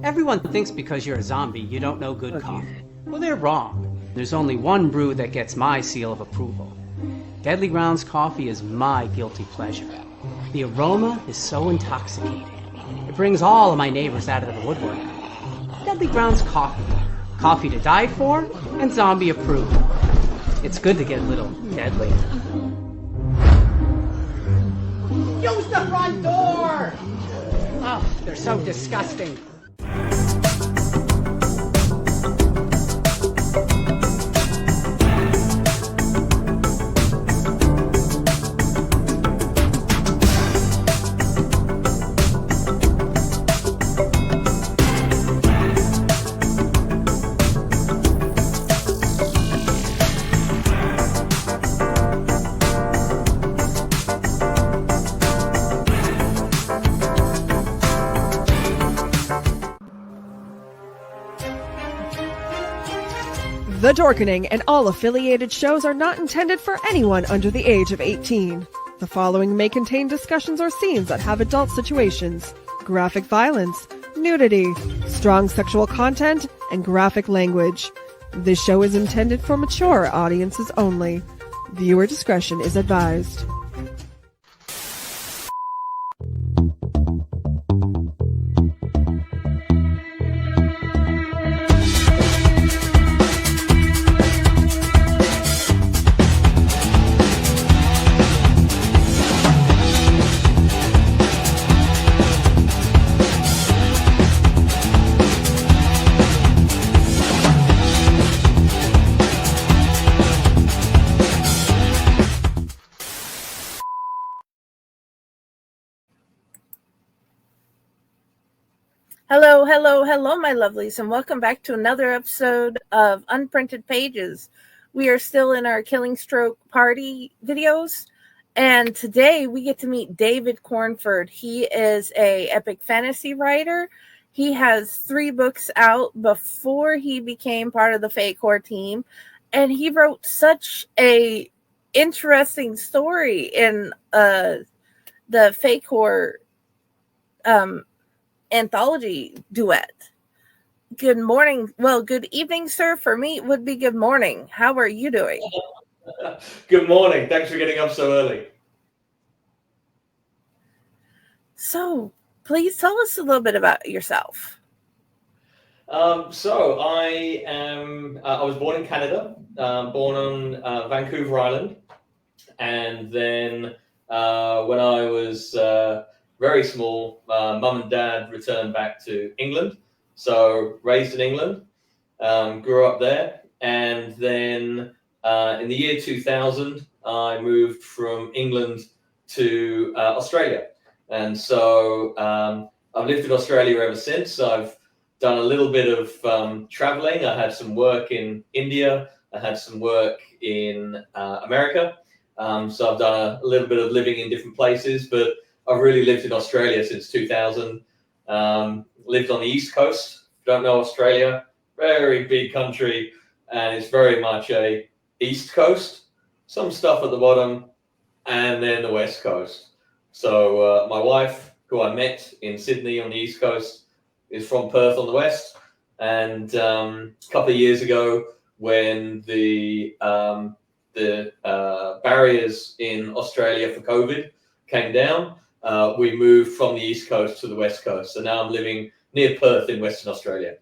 Everyone thinks because you're a zombie, you don't know good coffee. Well, they're wrong. There's only one brew that gets my seal of approval. Deadly Grounds coffee is my guilty pleasure. The aroma is so intoxicating. It brings all of my neighbors out of the woodwork. Deadly Grounds coffee. Coffee to die for and zombie approved. It's good to get a little deadly. Use the front door! Oh, they're so disgusting. The Dorkening and all affiliated shows are not intended for anyone under the age of 18. The following may contain discussions or scenes that have adult situations, graphic violence, nudity, strong sexual content, and graphic language. This show is intended for mature audiences only. Viewer discretion is advised. Hello, my lovelies, and welcome back to another episode of Unprinted Pages. We are still in our Killing Stroke party videos, and today we get to meet David Cornford. He is a epic fantasy writer. He has 3 books out before he became part of the Fate Core team, and he wrote such a interesting story in the Fate Core anthology duet. Good morning. Well, good evening, sir. For me, it would be good morning. How are you doing? Good morning. Thanks for getting up so early. So, please tell us a little bit about yourself. So I am. I was born in Canada, born on Vancouver Island, and then when I was very small, mum and dad returned back to England. So raised in England, grew up there, and then in the year 2000, I moved from England to Australia. And so I've lived in Australia ever since. I've done a little bit of traveling. I had some work in India. I had some work in America. So I've done a little bit of living in different places, but I've really lived in Australia since 2000. Lived on the East Coast. Don't know Australia. Very big country, and it's very much a East Coast. Some stuff at the bottom, and then the West Coast. So my wife, who I met in Sydney on the East Coast, is from Perth on the West. And a couple of years ago, when the barriers in Australia for COVID came down, we moved from the East Coast to the West Coast. So now I'm living near Perth in Western Australia.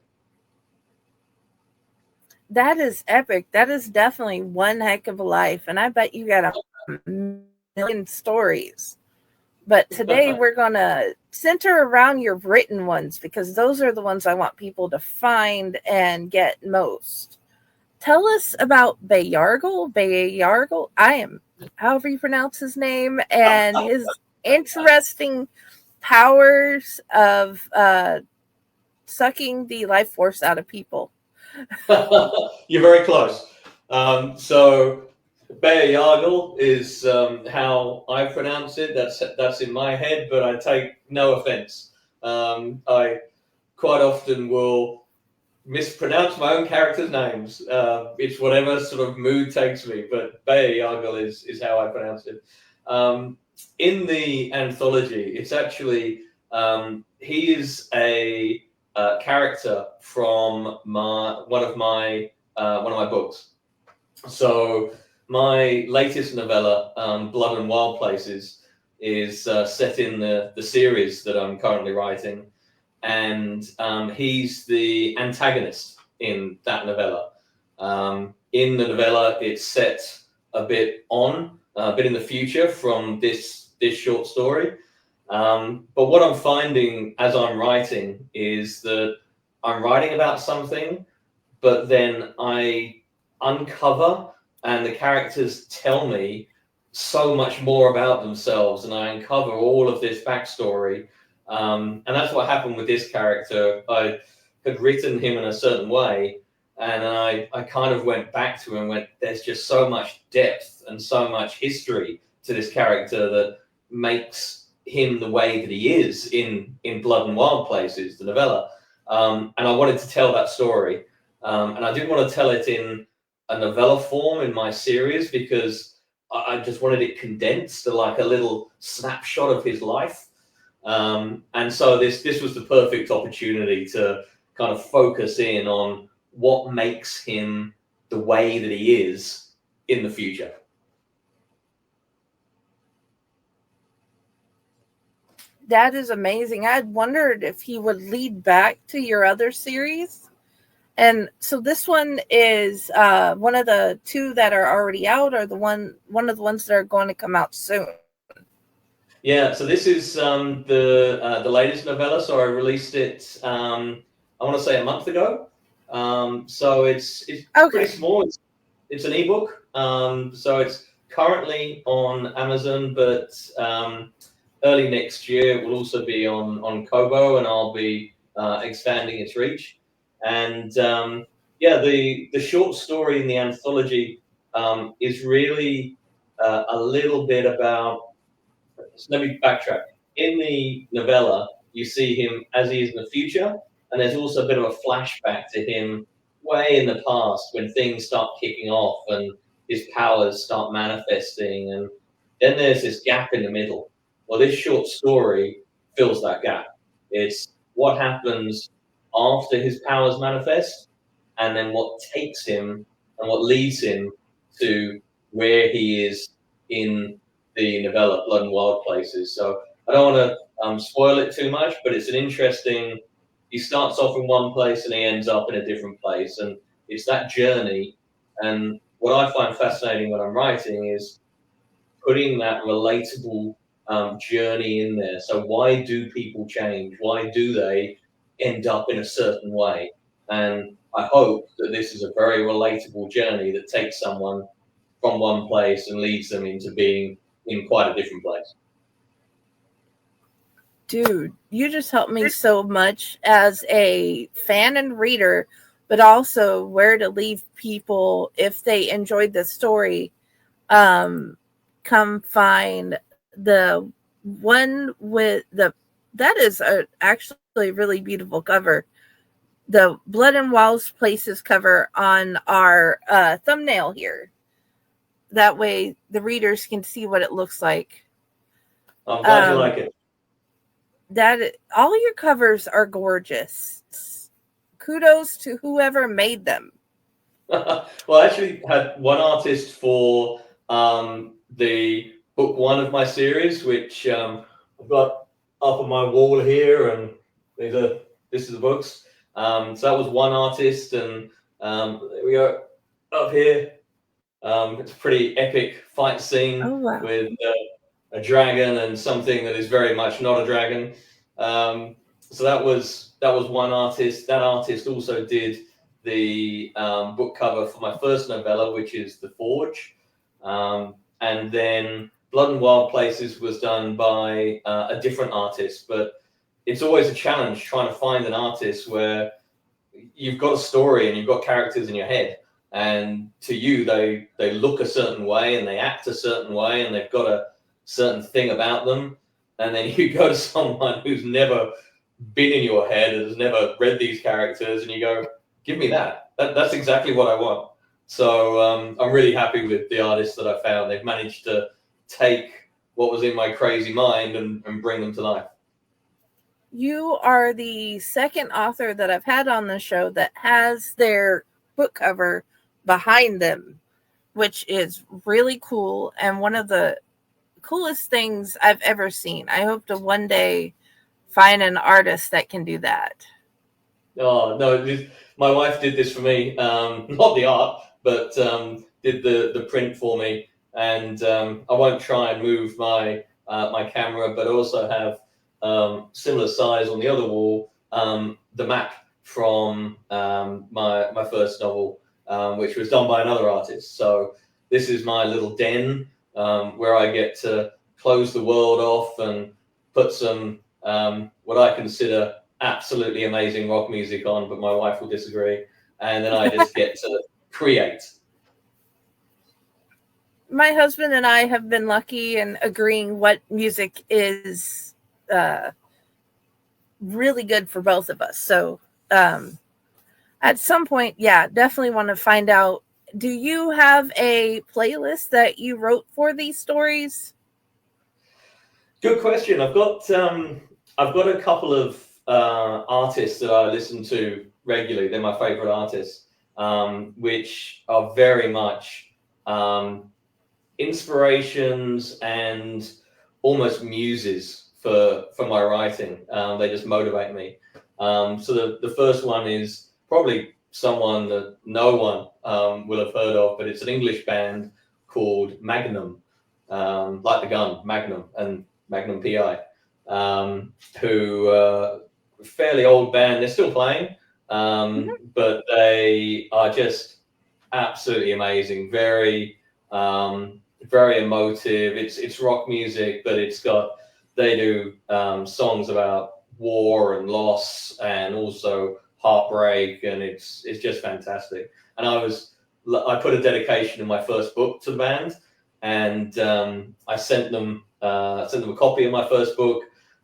That is epic. That is definitely one heck of a life. And I bet you got a million stories. But today we're going to center around your written ones, because those are the ones I want people to find and get most. Tell us about Bayargle. I am, however you pronounce his name, and his interesting powers of sucking the life force out of people. You're very close. So Bayargle is how I pronounce it. That's in my head, but I take no offense. I quite often will mispronounce my own characters' names. It's whatever sort of mood takes me, but Bayargle is how I pronounce it. In the anthology, it's actually he is a character from one of my books. So my latest novella, Blood and Wild Places, is set in the series that I'm currently writing, and he's the antagonist in that novella. In the novella, it's set a bit in the future from this short story. But what I'm finding as I'm writing is that I'm writing about something, but then I uncover and the characters tell me so much more about themselves, and I uncover all of this backstory. And that's what happened with this character. I had written him in a certain way, and I kind of went back to him and went, there's just so much depth and so much history to this character that makes him the way that he is in Blood and Wild Places, the novella. And I wanted to tell that story. And I didn't want to tell it in a novella form in my series because I just wanted it condensed to like a little snapshot of his life. And so this was the perfect opportunity to kind of focus in on what makes him the way that he is in the future. That is amazing. I had wondered if he would lead back to your other series. And so this one is one of the two that are already out, or one of the ones that are going to come out soon? Yeah, so this is the latest novella. So I released it, I want to say a month ago. So it's okay. Pretty small. It's an ebook. So it's currently on Amazon, but early next year it will also be on Kobo, and I'll be expanding its reach. And the short story in the anthology is really a little bit about. So let me backtrack. In the novella, you see him as he is in the future, and there's also a bit of a flashback to him way in the past when things start kicking off and his powers start manifesting, and then there's this gap in the middle. Well, this short story fills that gap. It's what happens after his powers manifest, and then what takes him and what leads him to where he is in the novella, Blood and Wild Places. So I don't want to spoil it too much, but it's an interesting. He starts off in one place and he ends up in a different place, and it's that journey. And what I find fascinating when I'm writing is putting that relatable journey in there. So why do people change? Why do they end up in a certain way? And I hope that this is a very relatable journey that takes someone from one place and leads them into being in quite a different place. Dude, you just helped me so much as a fan and reader, but also where to leave people if they enjoyed the story. Come find the one with that is actually really beautiful cover. The Blood and Wild Places cover on our thumbnail here. That way the readers can see what it looks like. I'm glad you like it. All your covers are gorgeous. Kudos to whoever made them. Well, I actually had one artist for the book one of my series, which I've got up on my wall here, and this is the books. So that was one artist, and there we go up here. It's a pretty epic fight scene with a dragon and something that is very much not a dragon. So that was one artist. That artist also did the book cover for my first novella, which is The Forge. And then Blood and Wild Places was done by a different artist. But it's always a challenge trying to find an artist where you've got a story and you've got characters in your head. And to you, they look a certain way and they act a certain way and they've got a certain thing about them. And then you go to someone who's never been in your head and has never read these characters, and you go, give me that. That's exactly what I want. So I'm really happy with the artists that I found. They've managed to take what was in my crazy mind and bring them to life. You are the second author that I've had on the show that has their book cover behind them, which is really cool and one of the coolest things I've ever seen. I hope to one day find an artist that can do that. Oh no, my wife did this for me. Not the art, but did the print for me. And I won't try and move my my camera, but I also have similar size on the other wall. The map from my first novel, which was done by another artist. So this is my little den where I get to close the world off and put some what I consider absolutely amazing rock music on, but my wife will disagree. And then I just get to create. My husband and I have been lucky in agreeing what music is really good for both of us. So at some point, yeah, definitely want to find out. Do you have a playlist that you wrote for these stories? Good question. I've got a couple of artists that I listen to regularly. They're my favorite artists, which are very much inspirations and almost muses for my writing. They just motivate me. So the first one is probably someone that no one will have heard of, but it's an English band called Magnum, like the gun Magnum and Magnum PI, who fairly old band. They're still playing, but they are just absolutely amazing. Very very emotive. It's rock music, but they do songs about war and loss and also heartbreak, and it's just fantastic. And I put a dedication in my first book to the band, and I sent them a copy of my first book,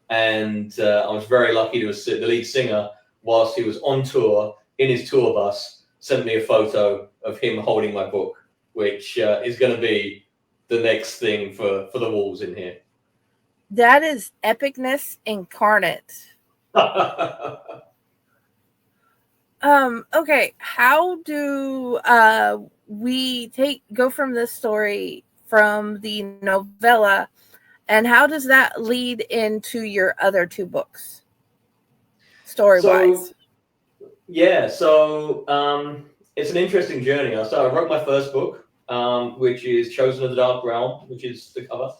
and I was very lucky to have the lead singer, whilst he was on tour in his tour bus, sent me a photo of him holding my book, which is going to be the next thing for the walls in here. That is epicness incarnate. Okay, how do we go from this story from the novella, and how does that lead into your other two books, story-wise? So it's an interesting journey. I wrote my first book, which is Chosen of the Dark Realm, which is the cover.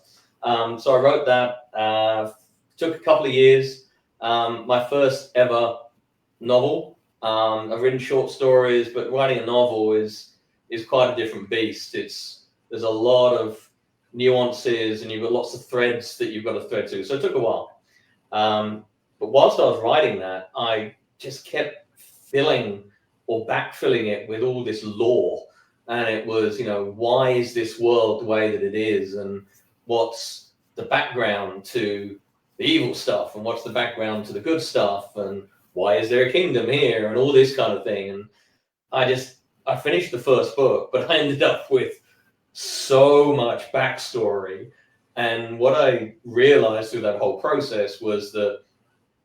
So I wrote that. Took a couple of years. My first ever novel. I've written short stories, but writing a novel is quite a different beast. There's a lot of nuances, and you've got lots of threads that you've got to thread to. So it took a while. But whilst I was writing that, I just kept filling or backfilling it with all this lore. And it was, why is this world the way that it is? And what's the background to the evil stuff? And what's the background to the good stuff? And why is there a kingdom here? And all this kind of thing. And I finished the first book, but I ended up with so much backstory. And what I realized through that whole process was that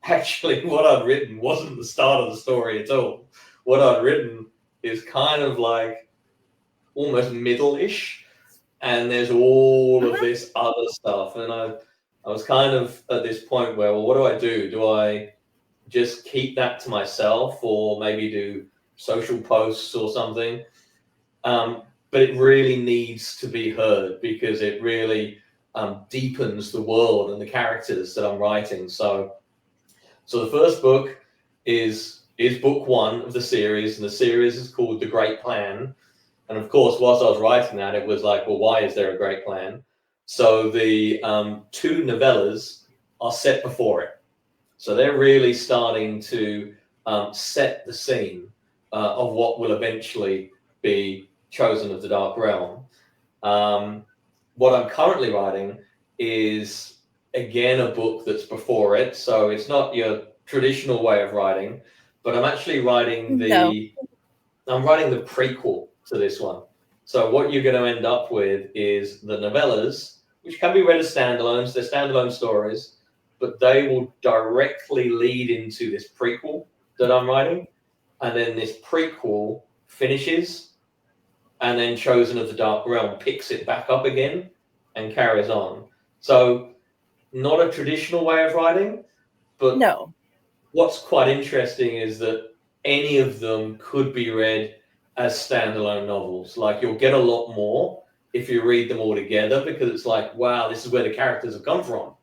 actually what I'd written wasn't the start of the story at all. What I'd written is kind of like almost middle-ish, and there's all of this other stuff. And I was kind of at this point where, well, what do I do? Do I just keep that to myself, or maybe do social posts or something? But it really needs to be heard, because it really deepens the world and the characters that I'm writing. So the first book is book one of the series, and the series is called The Great Plan. And of course, whilst I was writing that, it was like, well, why is there a great plan? So the two novellas are set before it. So they're really starting to set the scene of what will eventually be Chosen of the Dark Realm. What I'm currently writing is, again, a book that's before it. So it's not your traditional way of writing, but I'm actually writing I'm writing the prequel to this one. So what you're going to end up with is the novellas, which can be read as standalones. They're standalone stories. but they will directly lead into this prequel that I'm writing, and then this prequel finishes, and then Chosen of the Dark Realm picks it back up again and carries on. So not a traditional way of writing, but No. what's quite interesting is that any of them could be read as standalone novels. Like, you'll get a lot more if you read them all together, because it's like, wow, this is where the characters have come from.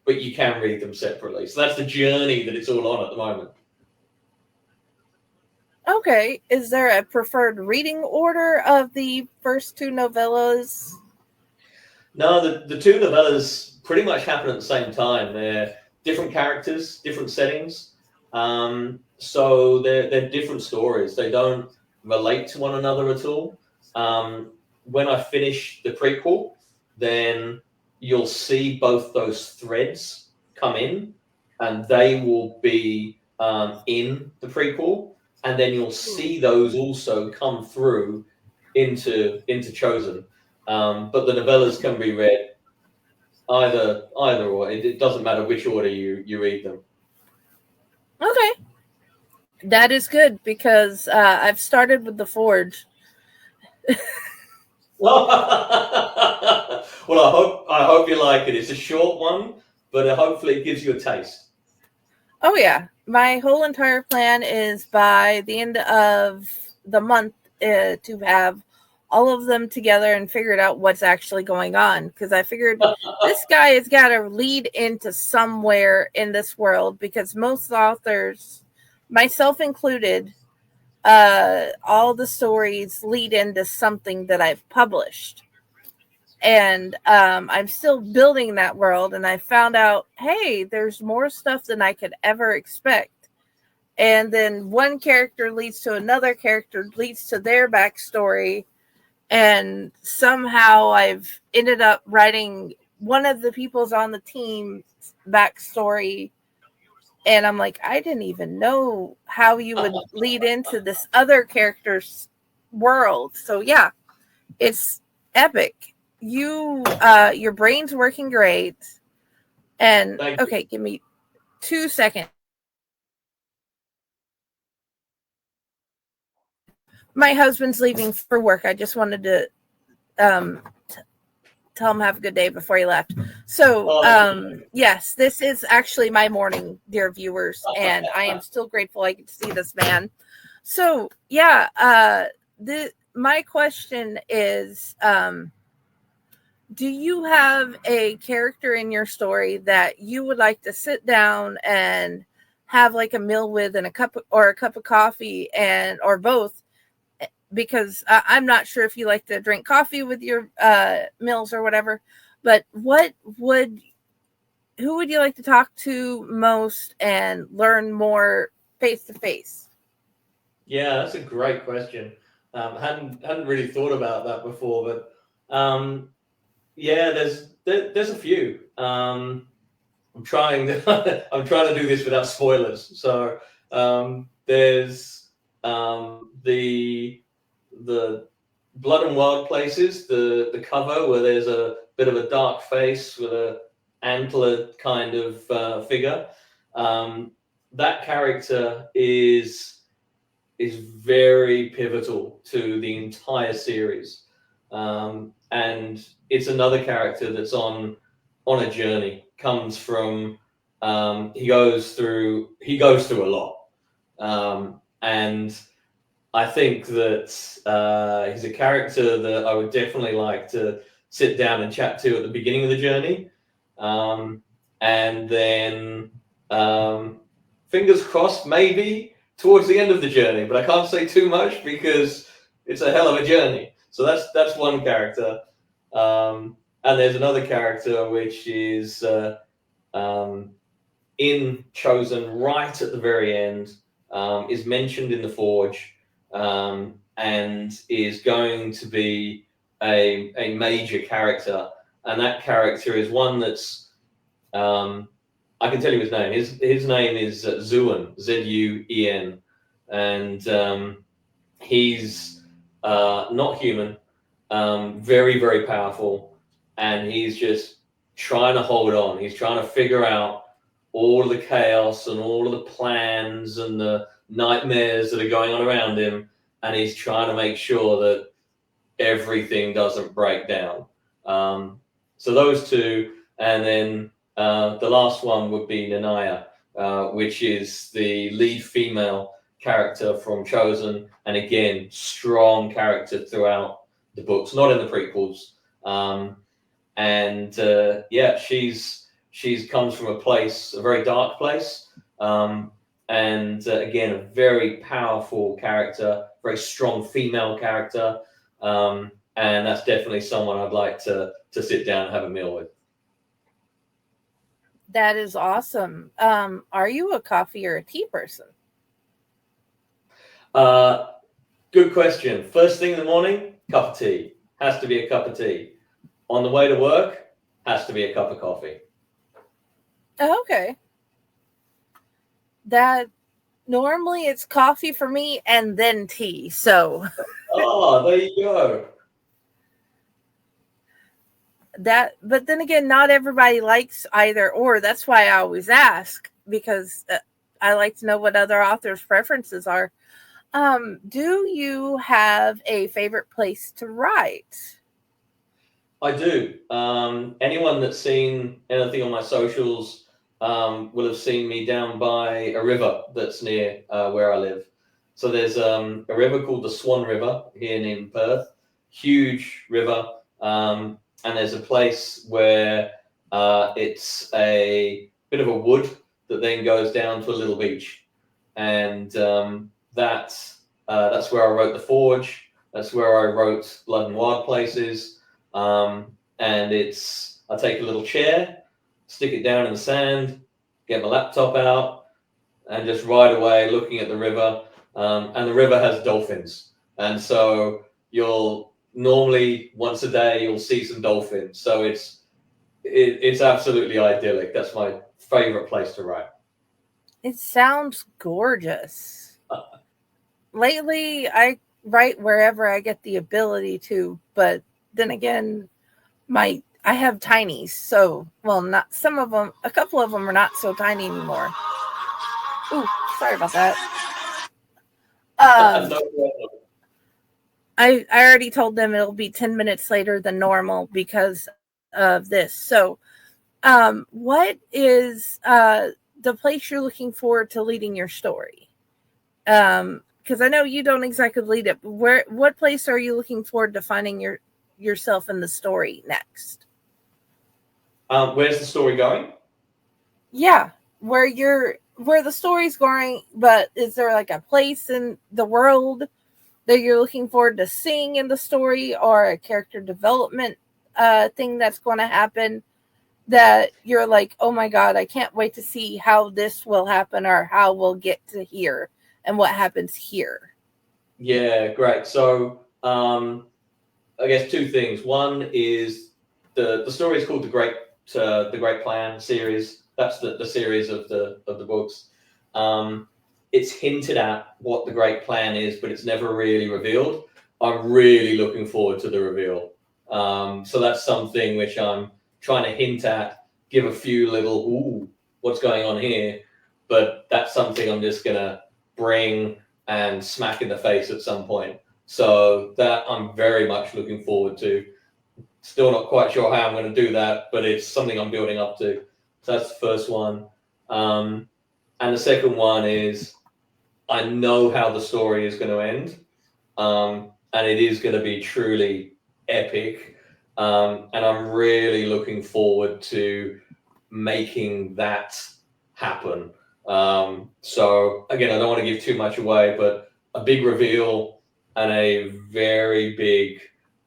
But you can read them separately. So that's the journey that it's all on at the moment. Okay. Is there a preferred reading order of the first two novellas? No, the two novellas pretty much happen at the same time. They're different characters, different settings. So they're different stories. They don't relate to one another at all. When I finish the prequel, then you'll see both those threads come in, and they will be in the prequel, and then you'll see those also come through into Chosen. But the novellas can be read either or. It doesn't matter which order you read them. Okay. That is good, because I've started with The Forge. Well, I hope you like it. It's a short one, but hopefully it gives you a taste. Oh, yeah. My whole entire plan is by the end of the month to have all of them together and figured out what's actually going on. Because I figured this guy has got to lead into somewhere in this world, because most authors, myself included, all the stories lead into something that I've published. And I'm still building that world, and I found out, hey, there's more stuff than I could ever expect. And then one character leads to another character, leads to their backstory, and somehow I've ended up writing one of the people's on the team backstory, and I'm like, I didn't even know how you would lead into this other character's world. So yeah, it's epic. Your brain's working great. And okay, give me 2 seconds. My husband's leaving for work. I just wanted to tell him have a good day before he left. So yes, this is actually my morning, dear viewers, and I am still grateful I get to see this man. So yeah, my question is, do you have a character in your story that you would like to sit down and have like a meal with, and a cup of coffee, and or both? Because I'm not sure if you like to drink coffee with your meals or whatever, but who would you like to talk to most and learn more face to face? Yeah, that's a great question. Hadn't really thought about that before, but yeah, there's a few. I'm trying to do this without spoilers. So there's the Blood and Wild Places, the cover where there's a bit of a dark face with a antlered kind of figure. That character is very pivotal to the entire series, and it's another character that's on a journey. Comes from he goes through a lot, and I think that he's a character that I would definitely like to sit down and chat to at the beginning of the journey, and then fingers crossed maybe towards the end of the journey, but I can't say too much because it's a hell of a journey. So that's one character, and there's another character which is in Chosen right at the very end, is mentioned in the Forge, and is going to be a major character, and that character is one that's I can tell you his name. His name is Zuen, Zuen, and he's not human, very, very powerful, and he's just trying to hold on. He's trying to figure out all of the chaos and all of the plans and the nightmares that are going on around him, and he's trying to make sure that everything doesn't break down. So those two, and then the last one would be Nanaya, which is the lead female character from Chosen, and again, strong character throughout the books, not in the prequels. Yeah, she's comes from a place, a very dark place, again, a very powerful character, very strong female character, and that's definitely someone I'd like to sit down and have a meal with. That is awesome. Are you a coffee or a tea person? Good question. First thing in the morning, cup of tea. Has to be a cup of tea. On the way to work, has to be a cup of coffee. Oh, okay. That normally it's coffee for me and then tea. So oh, there you go. But then again, not everybody likes either or. That's why I always ask, because I like to know what other authors' preferences are. Do you have a favorite place to write? I do. Anyone that's seen anything on my socials will have seen me down by a river that's near where I live. So there's a river called the Swan River here in Perth, huge river. And there's a place where it's a bit of a wood that then goes down to a little beach. And that's where I wrote The Forge. That's where I wrote Blood and Wild Places. And I take a little chair, stick it down in the sand, get my laptop out, and just ride away looking at the river. And the river has dolphins. And so you'll normally once a day you'll see some dolphins. So it's absolutely idyllic. That's my favorite place to write. It sounds gorgeous. Lately, I write wherever I get the ability to, but then again, I have tinies, so not some of them. A couple of them are not so tiny anymore. Ooh, sorry about that. No problem. I already told them it'll be 10 minutes later than normal because of this. So, what is the place you're looking forward to leading your story? Because I know you don't exactly lead it. But what place are you looking forward to finding yourself in the story next? Where's the story going? Yeah, where the story's going, but is there like a place in the world that you're looking forward to seeing in the story, or a character development thing that's going to happen that you're like, oh my God, I can't wait to see how this will happen, or how we'll get to here and what happens here? Yeah, great. So I guess two things. One is the story is called the Great Plan series. That's the series of the books. It's hinted at what the Great Plan is, but it's never really revealed. I'm really looking forward to the reveal. So that's something which I'm trying to hint at, give a few little, ooh, what's going on here? But that's something I'm just going to bring and smack in the face at some point. So that I'm very much looking forward to. Still not quite sure how I'm going to do that, but it's something I'm building up to. So that's the first one. And the second one is, I know how the story is going to end, and it is going to be truly epic. And I'm really looking forward to making that happen. So again, I don't want to give too much away, but a big reveal and a very big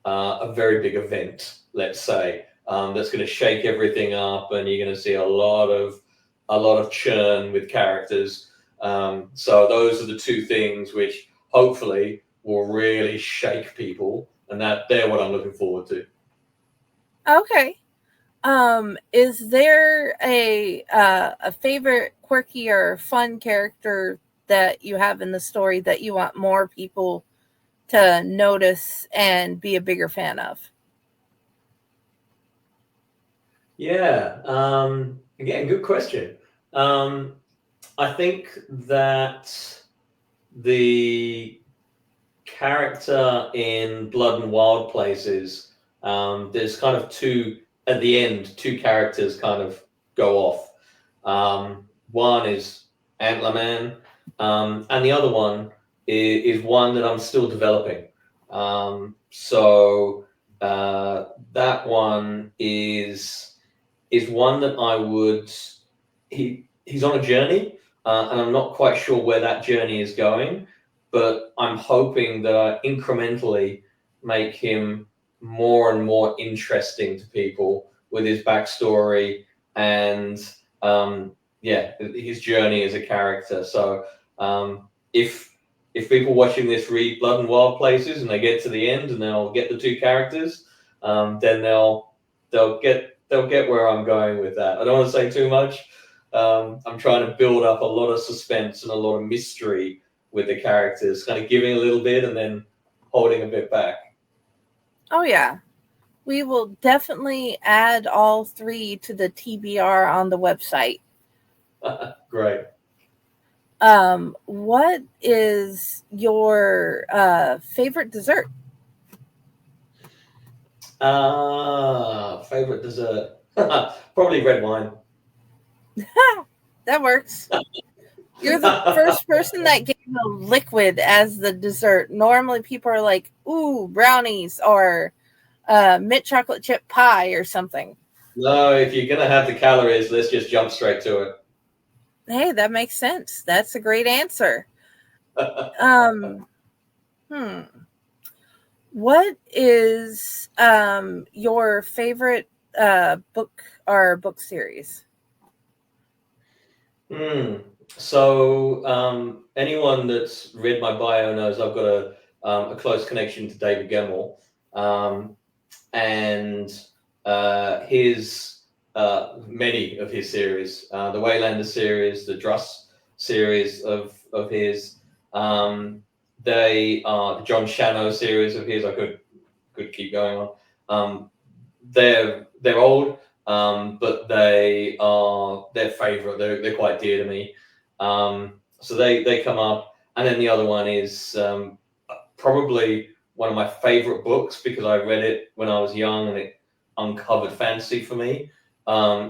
event, let's say, that's going to shake everything up, and you're going to see a lot of churn with characters. So those are the two things which hopefully will really shake people, and they're what I'm looking forward to. Okay. Is there a favorite quirky or fun character that you have in the story that you want more people to notice and be a bigger fan of? Yeah. Again, good question. I think that the character in Blood and Wild Places, there's kind of at the end, two characters kind of go off. One is Antler Man, and the other one is one that I'm still developing. So that one is one that I would. He's on a journey, and I'm not quite sure where that journey is going, but I'm hoping that I incrementally make him more and more interesting to people with his backstory and his journey as a character. So if people watching this read Blood and Wild Places and they get to the end and they'll get the two characters, then they'll get where I'm going with that. I don't want to say too much. I'm trying to build up a lot of suspense and a lot of mystery with the characters, kind of giving a little bit and then holding a bit back. Oh, yeah. We will definitely add all three to the TBR on the website. Great. What is your favorite dessert? Favorite dessert? Probably red wine. That works. You're the first person that gave a liquid as the dessert. Normally people are like, ooh, brownies or mint chocolate chip pie or something. No, if you're going to have the calories, let's just jump straight to it. Hey, that makes sense. That's a great answer. What is your favorite book or book series? So anyone that's read my bio knows I've got a close connection to David Gemmell, and his many of his series, the Waylander series, the Druss series of his, they are the John Shannow series of his. I could keep going on. They're old. But they're favorite. They're quite dear to me. So they come up, and then the other one is probably one of my favorite books because I read it when I was young and it uncovered fantasy for me.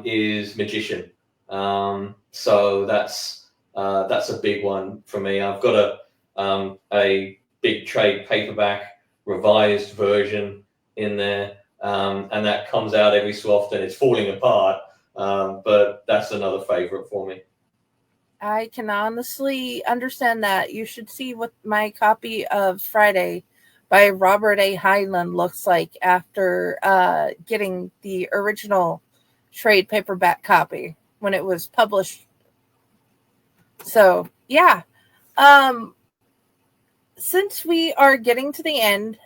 Is Magician. So that's a big one for me. I've got a big trade paperback revised version in there. And that comes out every so often. It's falling apart, but that's another favorite for me. I can honestly understand that. You should see what my copy of Friday by Robert A. Heinlein looks like after getting the original trade paperback copy when it was published. So, yeah. Since we are getting to the end,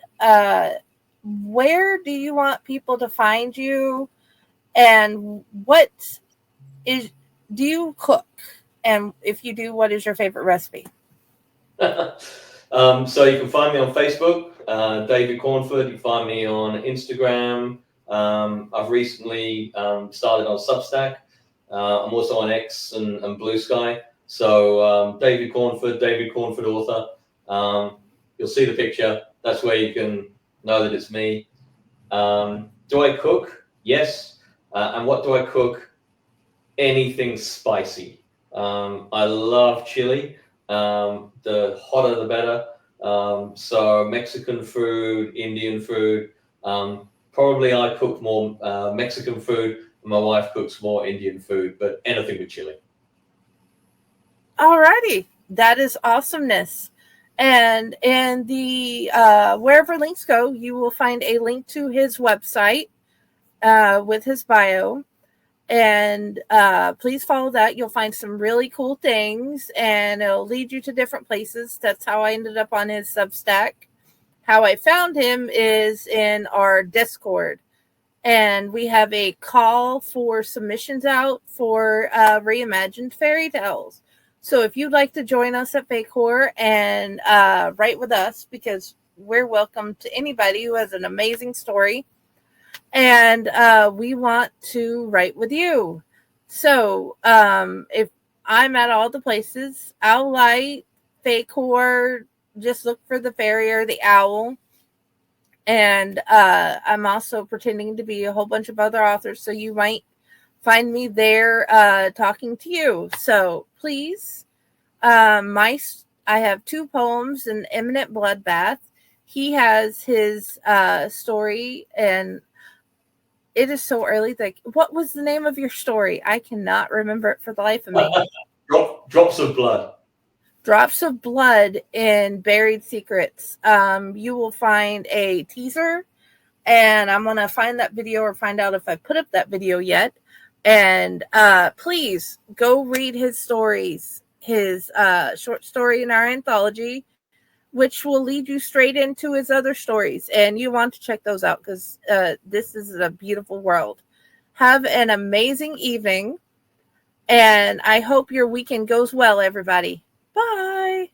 where do you want people to find you, and do you cook? And if you do, what is your favorite recipe? So you can find me on Facebook, David Cornford. You can find me on Instagram. I've recently started on Substack. I'm also on X and Blue Sky. So David Cornford author. You'll see the picture. That's where you can know that it's me. Do I cook? Yes. And what do I cook? Anything spicy. I love chili. The hotter the better. So Mexican food, Indian food. Probably I cook more Mexican food. And my wife cooks more Indian food, but anything with chili. Alrighty, that is awesomeness. And in the wherever links go, you will find a link to his website with his bio. And please follow that. You'll find some really cool things, and it'll lead you to different places. That's how I ended up on his Substack. How I found him is in our Discord. And we have a call for submissions out for reimagined fairy tales. So if you'd like to join us at Fake Horror and write with us, because we're welcome to anybody who has an amazing story. and we want to write with you. So if I'm at all the places, Owl Light, Faycore, just look for the fairy or the owl. And I'm also pretending to be a whole bunch of other authors, so you might find me there talking to you. So please, I have 2 poems, An Imminent Bloodbath. He has his story, and it is so early. Like, what was the name of your story? I cannot remember it for the life of me. Drops of Blood. Drops of Blood in Buried Secrets. You will find a teaser, and I'm going to find that video or find out if I put up that video yet. And please go read his stories, his short story in our anthology, which will lead you straight into his other stories. And you want to check those out because this is a beautiful world. Have an amazing evening, and I hope your weekend goes well, everybody. Bye.